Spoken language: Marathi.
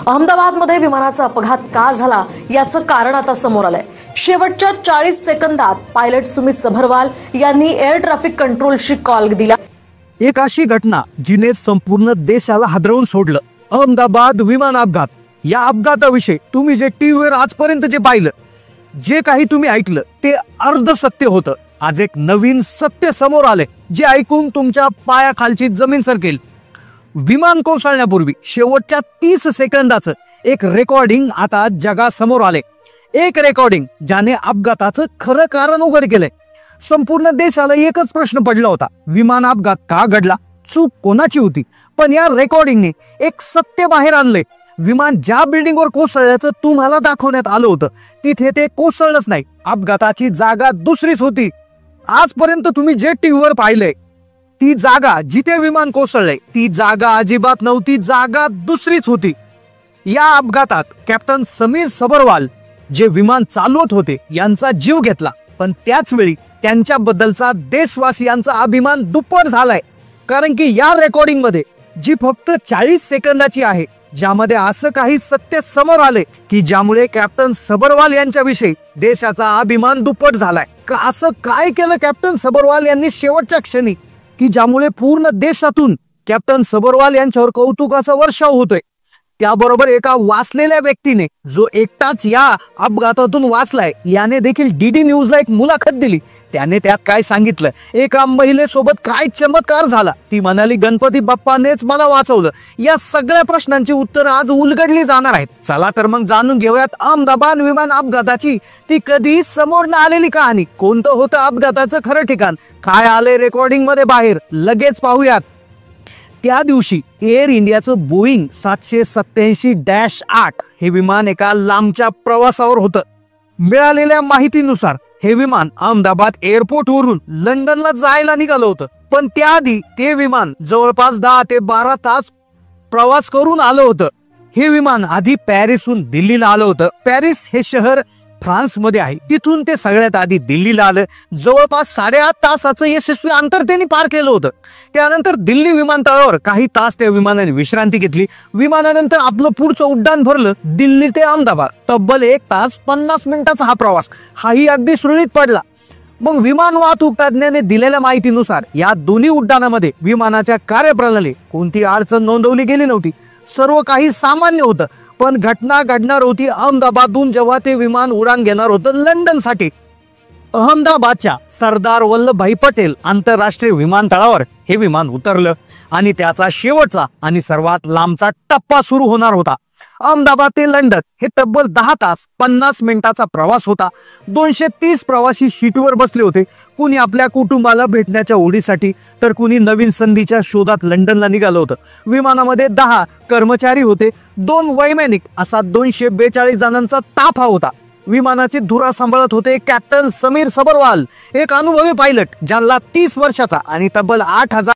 अहमदाबादमध्ये विमानाचा अपघात का झाला याचं कारण आता समोर आलंय। शेवटच्या 40 सेकंदात पायलट सुमित सभरवाल यांनी एअर ट्रॅफिक कंट्रोलशी कॉल दिला। एक अशी घटना जिने संपूर्ण देशाला हादरवून सोडलं। अहमदाबाद विमान अपघात। या अपघाताविषयी तुम्ही जे टीव्हीवर आजपर्यंत जे पाहिलं, जे काही तुम्ही ऐकलं ते अर्ध सत्य होतं। आज एक नवीन सत्य समोर आले जे ऐकून तुमच्या पायाखालची जमीन सरकेल। विमान कोसळण्यापूर्वी शेवटच्या 30 सेकंदाचं एक रेकॉर्डिंग आता जगासमोर आले। एक रेकॉर्डिंग ज्याने अपघाताचं खरं कारण उघड केलंय। संपूर्ण देशाला एकच प्रश्न पडला होता, विमान अपघात का घडला, चूक कोणाची होती? पण या रेकॉर्डिंगने एक सत्य बाहेर आणलंय। विमान ज्या बिल्डिंगवर कोसळल्याचं तुम्हाला दाखवण्यात आलं होतं तिथे ते कोसळलंच नाही, अपघाताची जागा दुसरीच होती। आजपर्यंत तुम्ही जे टीव्हीवर पाहिलंय ती जागा जिथे विमान कोसळलंय ती जागा अजिबात नव्हती, जागा दुसरीच होती। या अपघातात कॅप्टन समीर सबरवाल जे विमान चालवत होते यांचा जीव घेतला, पण त्याच वेळी त्यांच्याबद्दलचा देशवासियांचा अभिमान दुप्पट झालाय। कारण की या रेकॉर्डिंग मध्ये जी फक्त 40 सेकंदाची आहे, ज्यामध्ये असं काही सत्य समोर आले की ज्यामुळे कॅप्टन सबरवाल यांच्याविषयी देशाचा अभिमान दुप्पट झालाय। असं काय केलं कॅप्टन सबरवाल यांनी शेवटच्या क्षणी की ज्यामुळे पूर्ण देशातून कॅप्टन सबरवाल यांच्यावर कौतुकाचा वर्षाव होतोय। त्याबरोबर एका वाचलेल्या व्यक्तीने जो एकटाच या अपघातातून वाचलाय याने देखील डीडी न्यूजला एक मुलाखत दिली। त्याने त्यात काय सांगितलं, एका महिलेसोबत काय चमत्कार झाला, ती म्हणाली गणपती बाप्पानेच मला वाचवलं। या सगळ्या प्रश्नांची उत्तर आज उलगडली जाणार आहेत। चला तर मग जाणून घेऊयात अहमदाबाद विमान अपघाताची ती कधी समोर न आलेली कहाणी। कोणतं होतं अपघाताचं खरं ठिकाण, काय आलंय रेकॉर्डिंग मध्ये बाहेर, लगेच पाहूयात। त्या दिवशी एअर इंडियाचं बोईंग 787-8 हे विमान एका लांबच्या प्रवासावर होतं। मिळालेल्या माहितीनुसार हे विमान अहमदाबाद एअरपोर्ट वरून लंडनला जायला निघालं होतं, पण त्याआधी ते विमान जवळपास 10 ते 12 तास प्रवास करून आलं होतं। हे विमान आधी पॅरिसहून दिल्लीला आलं होतं। पॅरिस हे शहर फ्रान्स मध्ये आहे, तिथून ते सगळ्यात आधी दिल्लीला आलं। जवळपास 8.5 तासाचं यशस्वी अंतर त्यांनी पार केलं होतं। त्यानंतर दिल्ली विमानतळावर काही तास त्या विमानाने विश्रांती घेतली। विमानानंतर आपलं पुढचं उड्डाण भरलं दिल्ली ते अहमदाबाद। तब्बल 1 तास 50 मिनिटाचा हा प्रवास हाही अगदी सुरळीत पडला। मग विमान वाहतूक तज्ञाने दिलेल्या माहितीनुसार या दोन्ही उड्डाणामध्ये विमानाच्या कार्यप्रणाली कोणती अडचण नोंदवली गेली नव्हती, सर्व काही सामान्य होतं। पण घटना घडणार होती अहमदाबादहून जेव्हा ते विमान उडान घेणार होतं लंडनसाठी। अहमदाबादच्या सरदार वल्लभभाई पटेल आंतरराष्ट्रीय विमानतळावर हे विमान उतरलं आणि त्याचा शेवटचा आणि सर्वात लांबचा टप्पा सुरू होणार होता। अहमदाबाद ते लंडन हे तब्बल 10 तास 50 मिनिटाचा प्रवास होता। 230 प्रवासी सीटवर बसले होते। कुणी आपल्या कुटुंबाला भेटण्याच्या ओढीसाठी तर कुणी नवीन संधीच्या शोधात लंडनला निघालं होतं। विमानामध्ये 10 कर्मचारी होते, 2 वैमानिक असा 242 जणांचा ताफा होता। विमानाची धुरा सांभाळत होते कॅप्टन समीर सबरवाल, एक अनुभवी पायलट ज्याला 30 वर्षाचा आणि तब्बल 8000